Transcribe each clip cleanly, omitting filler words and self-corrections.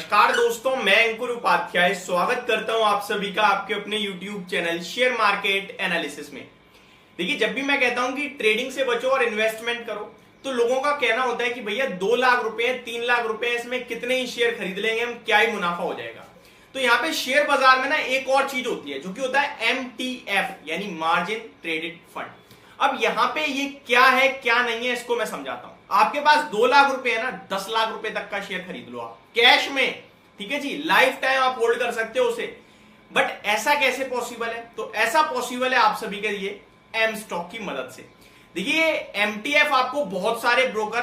नमस्कार दोस्तों, मैं अंकुर उपाध्याय स्वागत करता हूं आप सभी का आपके अपने YouTube channel share market analysis में। देखिए, जब भी मैं कहता हूं कि ट्रेडिंग से बचो और इन्वेस्टमेंट करो, तो लोगों का कहना होता है कि भैया 2 लाख रुपए 3 लाख रुपए इसमें कितने ही शेयर खरीद लेंगे हम, क्या ही मुनाफा हो जाएगा। तो यहाँ पे शेयर बाजार में ना एक और चीज होती है जो कि होता है MTF यानी मार्जिन ट्रेडेड फंड। अब यहाँ पे ये क्या है क्या नहीं है इसको मैं समझाता हूं। आपके पास 2 लाख रुपए है ना, 10 लाख रुपए तक का शेयर खरीद लो आप कैश में, ठीक है जी, लाइफ टाइम आप होल्ड कर सकते हो उसे। बट ऐसा कैसे पॉसिबल है? तो ऐसा पॉसिबल है आप सभी के लिए एम स्टॉक की मदद से। देखिए, MTF आपको बहुत सारे ब्रोकर,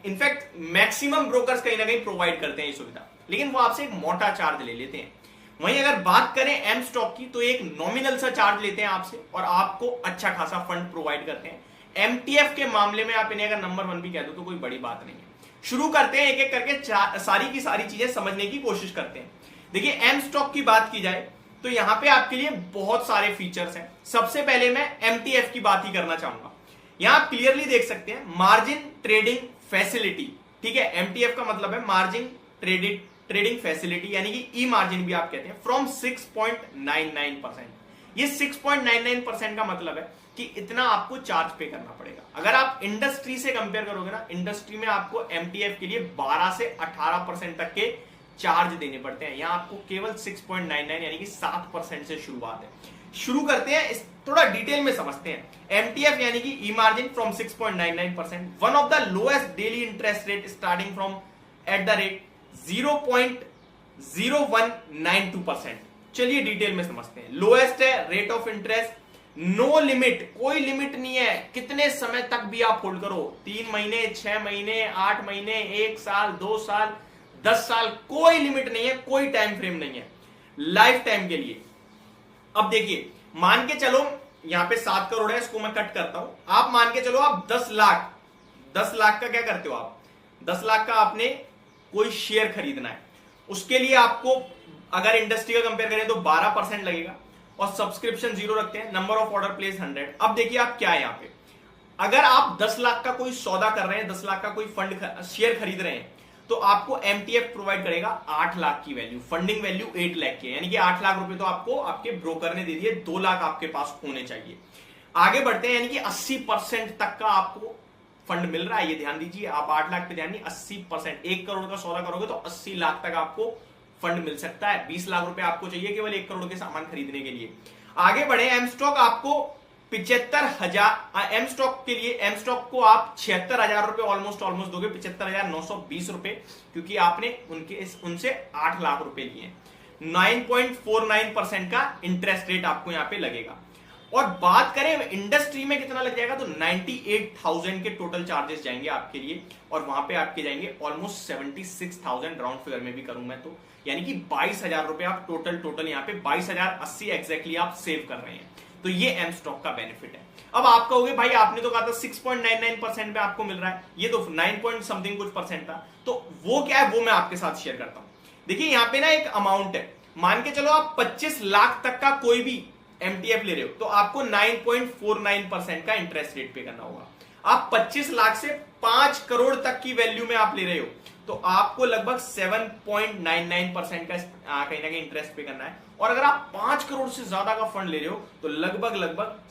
इनफैक्ट मैक्सिमम ब्रोकर्स कहीं ना कहीं प्रोवाइड करते हैं ये सुविधा, लेकिन वो आपसे एक मोटा चार्ज ले लेते हैं। वहीं अगर बात करें एम स्टॉक की, तो एक नॉमिनल सा चार्ज लेते हैं आपसे और आपको अच्छा खासा फंड प्रोवाइड करते हैं। MTF के मामले में आप इन्हें अगर नंबर 1 भी कह दो तो कोई बड़ी बात नहीं है। शुरू करते हैं एक एक करके, सारी की सारी चीजें समझने की कोशिश करते हैं। देखिए, एम स्टॉक की बात की जाए तो यहां पे आपके लिए बहुत सारे फीचर्स हैं। सबसे पहले मैं MTF की बात ही करना चाहूंगा। यहां आप क्लियरली देख सकते हैं मार्जिन ट्रेडिंग फैसिलिटी, ठीक है। MTF का मतलब है मार्जिन ट्रेडिंग फैसिलिटी, यानी कि ई मार्जिन भी आप कहते हैं, फ्रॉम 6.99%। ये 6.99% का मतलब है कि इतना आपको चार्ज पे करना पड़ेगा। अगर आप इंडस्ट्री से कंपेयर करोगे ना, इंडस्ट्री में आपको MTF के लिए 12 से 18% तक के चार्ज देने पड़ते हैं। यहां आपको केवल 6.99 यानी कि 7% से शुरुआत है। शुरू करते हैं, थोड़ा डिटेल में समझते हैं। MTF यानी कि e margin from 6.99%, one of the lowest daily interest rate starting from at the rate 0.0192%। चलिए डिटेल में समझते हैं। लोएस्ट है rate of interest, no limit, कोई लिमिट नहीं है, कितने समय तक भी आप होल्ड करो, 3 महीने, 6 महीने, 8 महीने, 1 साल, 2 साल, 10 साल, कोई लिमिट नहीं है, कोई टाइम फ्रेम नहीं है, लाइफ टाइम के लिए। अब देखिए, मान के चलो यहां पे 7 करोड़ है, इसको मैं कट करता हूं। आप मान के चलो आप 10 लाख का क्या करते हो आप, 10 लाख का आपने कोई शेयर खरीदना है। उसके लिए आपको अगर इंडस्ट्री का कंपेयर करें तो 12% लगेगा और सब्सक्रिप्शन 0 रखते हैं, नंबर ऑफ ऑर्डर प्लेस 100। अब देखिए आप क्या है यहां पे, अगर आप 10 लाख का कोई सौदा कर रहे हैं, 10 लाख का कोई फंड शेयर खरीद रहे हैं, तो आपको MTF प्रोवाइड करेगा 8 लाख की वैल्यू, फंडिंग वैल्यू 8 लाख की, यानी कि 8 लाख रुपए तो आपको आपके ब्रोकर ने दे दिए, 2 लाख आपके पास होने चाहिए। आगे बढ़ते हैं, यानी कि 80% तक का आपको फंड मिल रहा है। ये ध्यान दीजिए, आप 8 लाख पे ध्यान नहीं, 80%, 1 करोड़ का सौदा करोगे तो 80 लाख तक आपको फंड मिल सकता है। 20 लाख रुपए आपको चाहिए केवल 1 करोड़ के सामान खरीदने के लिए। आगे बढ़े, एम स्टॉक आपको 75,000, एम स्टॉक के लिए, एम स्टॉक को आप 76,000 रुपए ऑलमोस्ट दोगे, 75,920 रुपए, क्योंकि आपने उनसे 8 लाख रुपए लिए। 9.49% का इंटरेस्ट रेट आपको यहां पे लगेगा। और बात करें इंडस्ट्री में कितना लग जाएगा, तो 98,000 के टोटल चार्जेस जाएंगे आपके लिए, और वहां पे आपके जाएंगे ऑलमोस्ट 76,000, राउंड फिगर में भी करूं मैं तो, यानी कि 22,000 रुपए आप टोटल यहाँ पे 22,080 एग्जैक्टली आप सेव कर रहे हैं। तो ये एम स्टॉक का बेनिफिट है। अब आप कहोगे भाई आपने तो कहा था 6.99% पे आपको मिल रहा है, ये तो 9 पॉइंट समथिंग कुछ परसेंट था, तो वो क्या है वो मैं आपके साथ शेयर करता हूं। देखिए, यहाँ पे ना एक अमाउंट है, मान के चलो आप 25 लाख तक का कोई भी MTF ले रहे हो तो आपको 9.49% का इंटरेस्ट रेट पे करना होगा। आप 25 लाख से 5 करोड़ तक की वैल्यू में आप ले रहे हो तो आपको लगभग 7.99% का कहीं ना कहीं इंटरेस्ट पे करना है। और अगर आप 5 करोड़ से ज्यादा का फंड ले रहे हो तो लगभग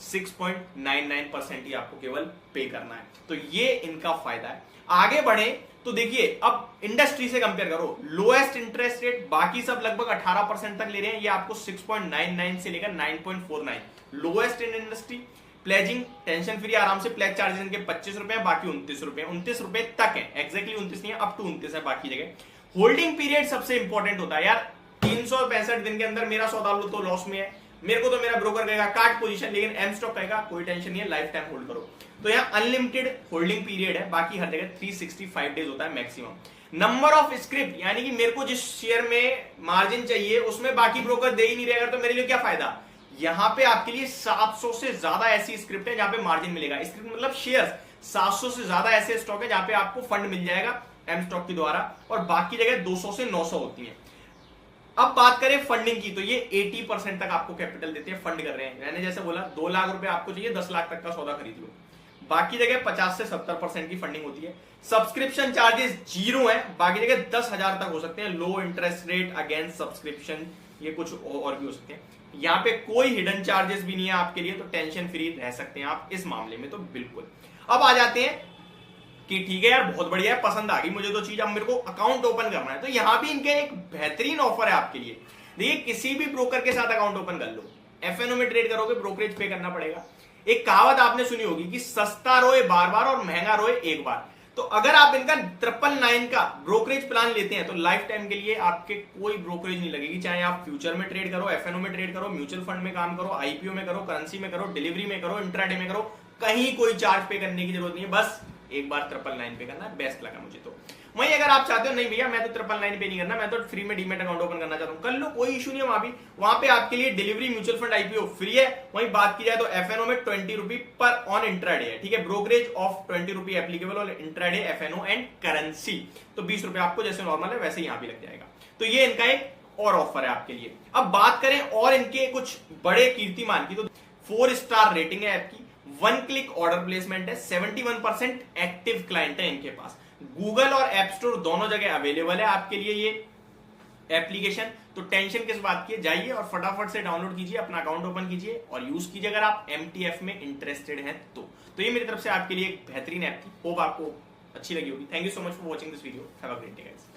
6.99% ही आपको केवल पे करना है। तो ये इनका फायदा है। आगे बढ़े तो देखिए, अब इंडस्ट्री से कंपेयर करो, लोएस्ट इंटरेस्ट रेट, बाकी सब लगभग 18% तक ले रहे हैं, ये आपको 6.99 से लेकर 9.49 lowest in industry. Pledging tension free, आराम से प्लेज चार्जेस इनके 25 रुपए हैं, बाकी 29 रुपए तक है, एक्जैक्टली 29 नहीं है, अप टू 29 है बाकी जगह। होल्डिंग पीरियड सबसे इंपॉर्टेंट होता है यार, 365 दिन के अंदर मेरा सौदा लो तो लॉस में है, मेरे को तो मेरा ब्रोकर कहेगा काट पोजीशन, लेकिन एम स्टॉक कहेगा कोई टेंशन नहीं है, लाइफ टाइम होल्ड करो। तो यहाँ अनलिमिटेड होल्डिंग पीरियड है, बाकी हर जगह 365 डेज होता है मैक्सिमम। नंबर ऑफ स्क्रिप्ट, यानी कि मेरे को जिस शेयर में मार्जिन चाहिए उसमें बाकी ब्रोकर दे ही नहीं रहेगा तो मेरे लिए क्या फायदा। यहां पे आपके लिए 700 से ज्यादा ऐसी स्क्रिप्ट है जहां पे मार्जिन मिलेगा। स्क्रिप्ट मतलब शेयर्स, 700 से ज्यादा ऐसे स्टॉक है जहां पे आपको फंड मिल जाएगा एम स्टॉक के द्वारा, और बाकी जगह 200 से 900 होती है। अब बात करें फंडिंग की, तो ये 80% तक आपको कैपिटल देते हैं, फंड कर रहे हैं। मैंने जैसे बोला 2 लाख रुपए आपको चाहिए, 10 लाख तक का सौदा खरीद लो। बाकी जगह 50 से 70% की फंडिंग होती है। सब्सक्रिप्शन चार्जेस 0 है, बाकी जगह 10,000 तक हो सकते हैं। लो इंटरेस्ट रेट अगेंस्ट सब्सक्रिप्शन, ये कुछ और भी हो सकते हैं। यहाँ पे कोई हिडन चार्जेस भी नहीं है आपके लिए, तो टेंशन फ्री रह सकते हैं आप इस मामले में तो बिल्कुल। अब आ जाते हैं कि ठीक है यार बहुत बढ़िया है, पसंद आ गई मुझे तो चीज, अब मेरे को अकाउंट ओपन करना है। तो यहां भी इनके एक बेहतरीन ऑफर है आपके लिए। देखिए किसी भी ब्रोकर के साथ अकाउंट ओपन कर लो, एफएनओ में ट्रेड करोगे ब्रोकरेज पे करना पड़ेगा। एक कहावत आपने सुनी होगी कि सस्ता रोए बार बार और महंगा रोए एक बार। तो अगर आप इनका 999 का ब्रोकरेज प्लान लेते हैं तो लाइफ टाइम के लिए आपके कोई ब्रोकरेज नहीं लगेगी, चाहे आप फ्यूचर में ट्रेड करो, एफएनओ में ट्रेड करो, म्यूचुअल फंड में काम करो, आईपीओ में करो, करेंसी में करो, डिलीवरी में करो, इंट्राडे में करो, कहीं कोई चार्ज पे करने की जरूरत नहीं है। बस एक बार 999 पे करना, बेस्ट लगा मुझे तो। वहीं अगर आप चाहते हो नहीं भैया मैं तो 999 पे नहीं करना, मैं तो फ्री में डीमेट अकाउंट ओपन करना चाहता हूं, कर लो, कोई इशू नहीं है। वहां पे आपके लिए delivery, mutual fund, IPO free है। वहीं बात की जाए तो एफएनओ में 20 रुपी पर ऑन इंट्राडे है, ठीक है। Brokerage of 20 rupee applicable on intraday, FNO and currency. तो 20 रुपए आपको जैसे नॉर्मल है वैसे यहां भी लग जाएगा। तो ये इनका एक और ऑफर है आपके लिए। अब बात करें और इनके कुछ बड़े कीर्तिमान की, तो 4 स्टार रेटिंग है ऐप की, 1 क्लिक ऑर्डर प्लेसमेंट है, 71% एक्टिव क्लाइंट है इनके पास, गूगल और एप स्टोर दोनों जगह अवेलेबल है आपके लिए ये एप्लीकेशन। तो टेंशन किस बात की है, जाइए और फटाफट से डाउनलोड कीजिए, अपना अकाउंट ओपन कीजिए और यूज कीजिए अगर आप एमटीएफ में इंटरेस्टेड हैं तो ये मेरी तरफ से आपके लिए एक बेहतरीन ऐप थी। होप आपको अच्छी लगी होगी। Thank you so much for watching this video. Have a great day guys.